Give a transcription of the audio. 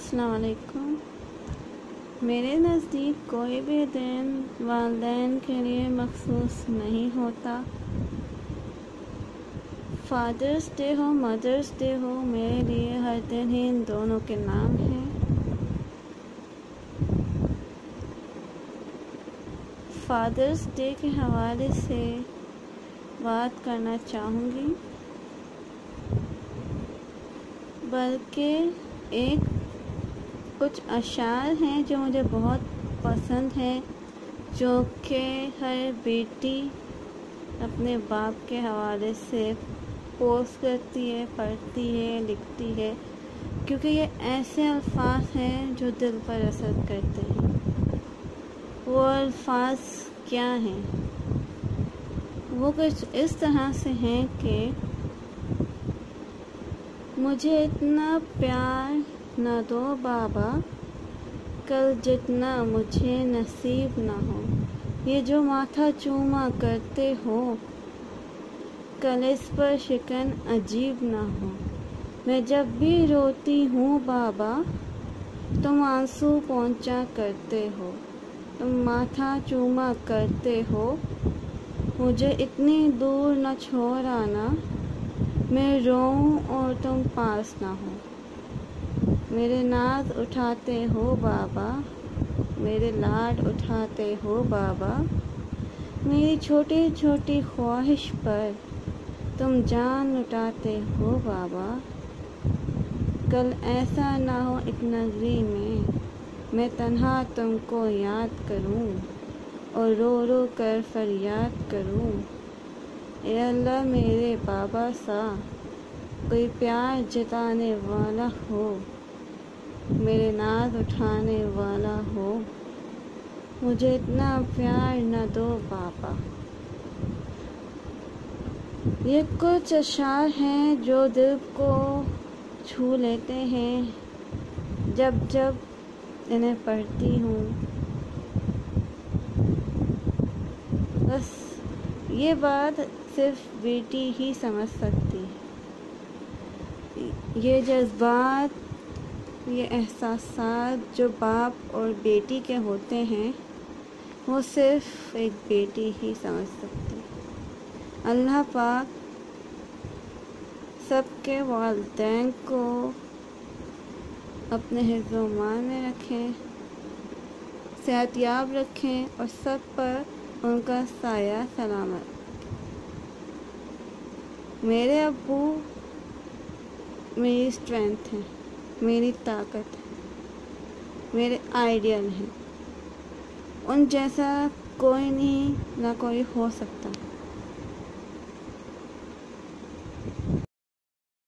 अस्सलाम वालेकुम। मेरे नज़दीक कोई भी दिन वालिदैन के लिए मखसूस नहीं होता। फादर्स डे हो, मदर्स डे हो, मेरे लिए हर दिन ही इन दोनों के नाम हैं। फादर्स डे के हवाले से बात करना चाहूँगी, बल्कि कुछ अशार हैं जो मुझे बहुत पसंद हैं, जो कि हर बेटी अपने बाप के हवाले से पोस्ट करती है, पढ़ती है, लिखती है, क्योंकि ये ऐसे अल्फाज हैं जो दिल पर असर करते हैं। वो अल्फाज क्या हैं? वो कुछ इस तरह से हैं कि मुझे इतना प्यार न दो बाबा, कल जितना मुझे नसीब न हो। ये जो माथा चूमा करते हो, कल इस पर शिकन अजीब न हो। मैं जब भी रोती हूँ बाबा, तुम आंसू पहुँचा करते हो। तुम माथा चूमा करते हो, मुझे इतनी दूर न छोड़ आना, मैं रोऊं और तुम पास ना हो। मेरे नाज उठाते हो बाबा, मेरे लाड उठाते हो बाबा, मेरी छोटी छोटी ख्वाहिश पर तुम जान लुटाते हो बाबा। कल ऐसा ना हो एक नगरी में मैं तन्हा तुमको याद करूं और रो रो कर फरियाद करूं। ए अल्लाह, मेरे बाबा सा कोई प्यार जताने वाला हो, मेरे नाज उठाने वाला हो। मुझे इतना प्यार न दो बाबा। ये कुछ अशार हैं जो दिल को छू लेते हैं जब जब इन्हें पढ़ती हूँ। बस ये बात सिर्फ बेटी ही समझ सकती है। ये जज्बात, ये एहसासात जो बाप और बेटी के होते हैं, वो सिर्फ एक बेटी ही समझ सकती है। अल्लाह पाक सबके वालिदैन को अपने हिफ्ज़-ओ-मान में रखें, सेहतयाब रखें और सब पर उनका साया सलामत। मेरे अब्बू मेरी स्ट्रेंथ है, मेरी ताकत है, मेरे आइडियल हैं। उन जैसा कोई नहीं, ना कोई हो सकता।